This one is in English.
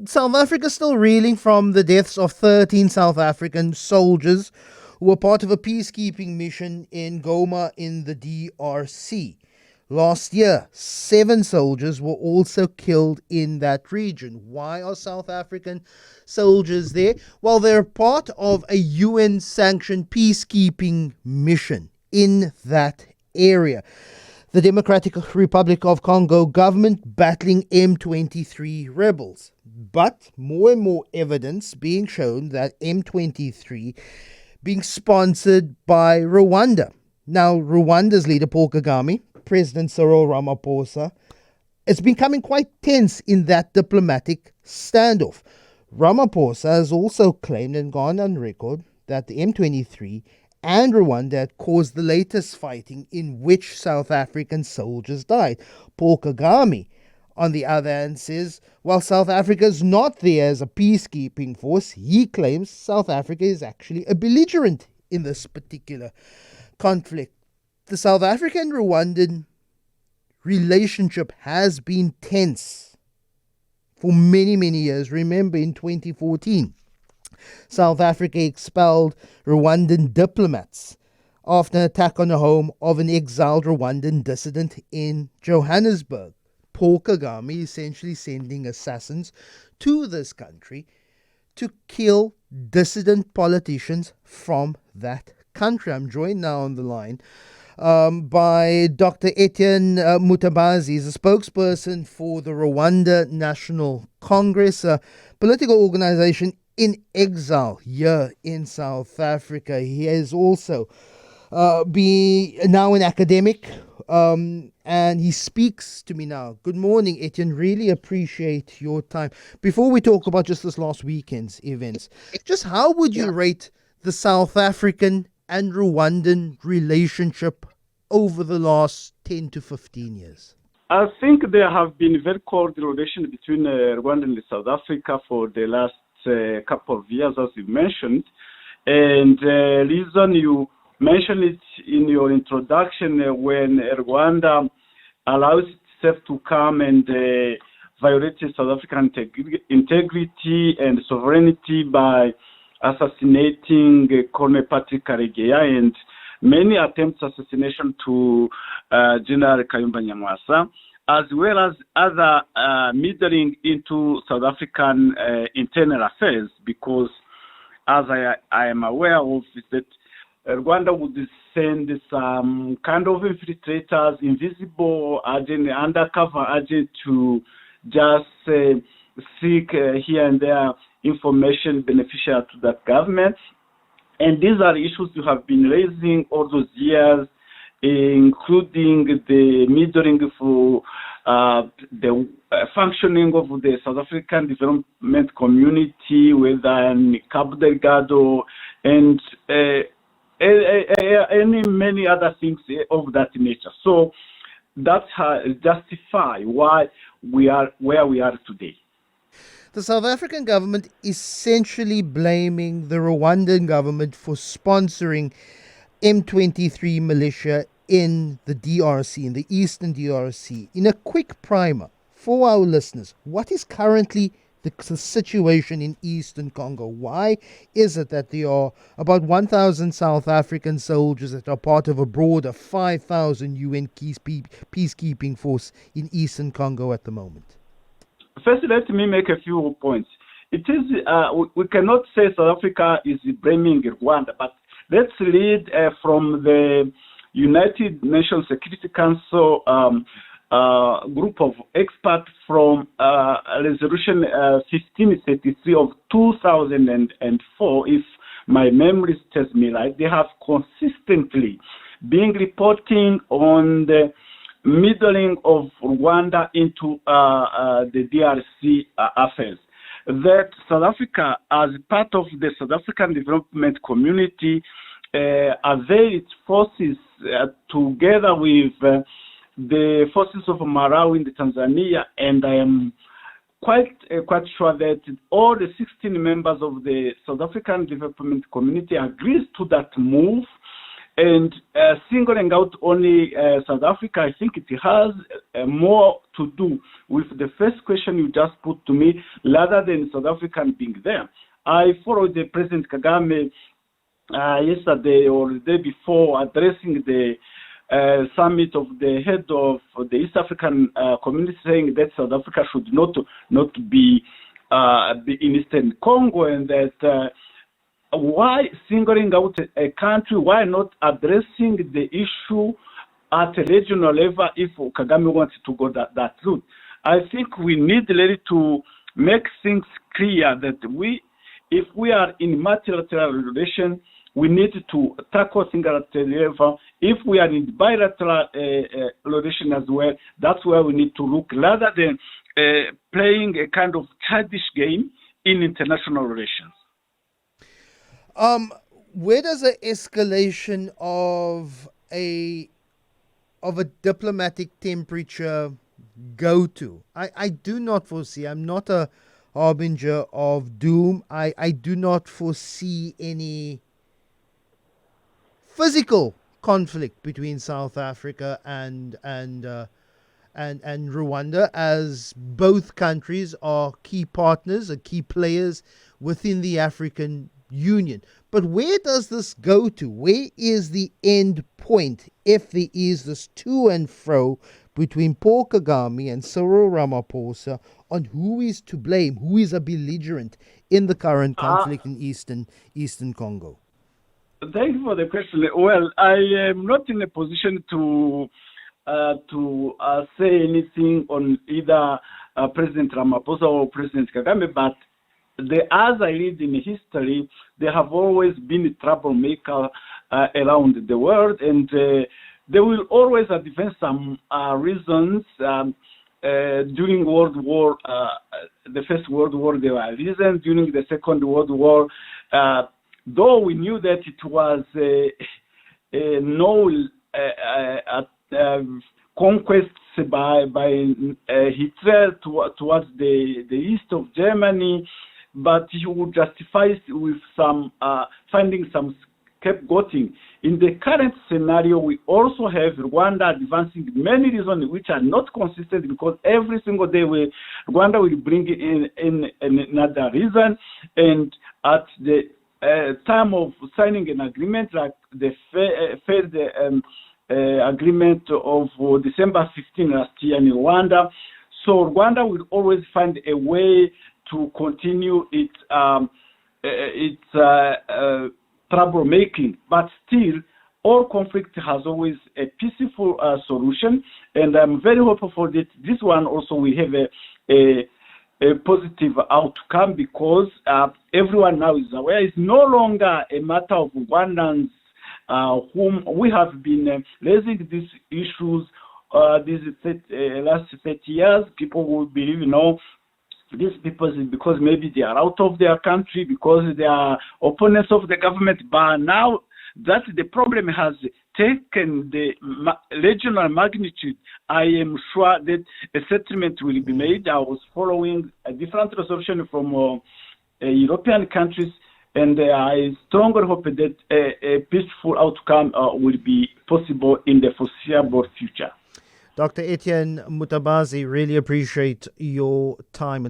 South Africa still reeling from the deaths of 13 South African soldiers who were part of a peacekeeping mission in Goma in the DRC. Last year, 7 soldiers were also killed in that region. Why are South African soldiers there? Well, they're part of a UN-sanctioned peacekeeping mission in that area. The Democratic Republic of Congo government battling M23 rebels. But more and more evidence being shown that M23 being sponsored by Rwanda. Now, Rwanda's leader, Paul Kagame, President Cyril Ramaphosa, it's becoming quite tense in that diplomatic standoff. Ramaphosa has also claimed and gone on record that the M23 and Rwanda had caused the latest fighting in which South African soldiers died. Paul Kagame, on the other hand, says while South Africa is not there as a peacekeeping force, he claims South Africa is actually a belligerent in this particular conflict. The South African-Rwandan relationship has been tense for many, many years. Remember, in 2014, South Africa expelled Rwandan diplomats after an attack on the home of an exiled Rwandan dissident in Johannesburg. Paul Kagame essentially sending assassins to this country to kill dissident politicians from that country. I'm joined now on the line by Dr Etienne Mutabazi. He's a spokesperson for the Rwanda National Congress, a political organization in exile here in South Africa. He is also now an academic, and he speaks to me now. Good morning, Etienne. Really appreciate your time. Before we talk about just this last weekend's events, just how would you rate the South African and Rwandan relationship over the last 10 to 15 years? I think there have been very cordial relations between Rwanda and South Africa for the last couple of years, as you mentioned. And the reason you mentioned it in your introduction, when Rwanda allows itself to come and violate South African integrity and sovereignty by assassinating Colonel Patrick Karegeya and many attempts assassination to General Kayumba Nyamwasa, as well as other meddling into South African internal affairs, because as I am aware of, is that Rwanda would send some kind of infiltrators, invisible agent, undercover agent to just seek here and there information beneficial to that government. And these are issues you have been raising all those years, including the meddling for the functioning of the South African development community, whether in Cabo Delgado and many other things of that nature. So that justify why we are where we are today. The South African government essentially blaming the Rwandan government for sponsoring M23 militia in the DRC, in the eastern DRC. In a quick primer for our listeners, what is currently the situation in eastern Congo? Why is it that there are about 1,000 South African soldiers that are part of a broader 5,000 UN peacekeeping force in eastern Congo at the moment? First, let me make a few points. It is we cannot say South Africa is blaming Rwanda, but let's read from the United Nations Security Council group of experts from Resolution 1533 of 2004. If my memory tells me right, they have consistently been reporting on the meddling of Rwanda into the DRC affairs. That South Africa, as part of the South African development community, avail its forces together with the forces of Malawi and Tanzania, and I am quite sure that all the 16 members of the South African development community agrees to that move. And singling out only South Africa, I think it has more to do with the first question you just put to me, rather than South African being there. I followed the President Kagame yesterday or the day before addressing the summit of the head of the East African community, saying that South Africa should not be in Eastern Congo, and that why singling out a country, why not addressing the issue at a regional level if Kagame wants to go that route? I think we need really to make things clear that if we are in multilateral relation, we need to tackle things at a level. If we are in bilateral relation as well, that's where we need to look, rather than playing a kind of childish game in international relations. Where does the escalation of a diplomatic temperature go to? I do not foresee. I'm not a harbinger of doom. I do not foresee any physical conflict between South Africa and Rwanda, as both countries are key partners, key players within the African Union. But where does this go to? Where is the end point if there is this to and fro between Paul Kagame and Cyril Ramaphosa on who is to blame, who is a belligerent in the current conflict in Eastern Congo? Thank you for the question. Well, I am not in a position to say anything on either President Ramaphosa or President Kagame, but as I read in history, they have always been a troublemaker around the world, and they will always advance some reasons. During World War, the First World War, there were reasons. During the Second World War, though we knew that it was no conquests by Hitler towards the east of Germany, but he would justify it with some finding some scapegoating. In the current scenario, we also have Rwanda advancing many reasons which are not consistent, because every single day Rwanda will bring in another reason, and at the time of signing an agreement like the failed agreement of December 15 last year in Rwanda, so Rwanda will always find a way to continue its troublemaking, but still, all conflict has always a peaceful solution, and I'm very hopeful for that. This one also will have a positive outcome, because everyone now is aware it's no longer a matter of Rwandans whom we have been raising these issues these last 30 years. People will believe, these people is because maybe they are out of their country, because they are opponents of the government. But now that the problem has taken the regional magnitude, I am sure that a settlement will be made. I was following a different resolution from European countries, and I strongly hope that a peaceful outcome will be possible in the foreseeable future. Dr. Etienne Mutabazi, really appreciate your time.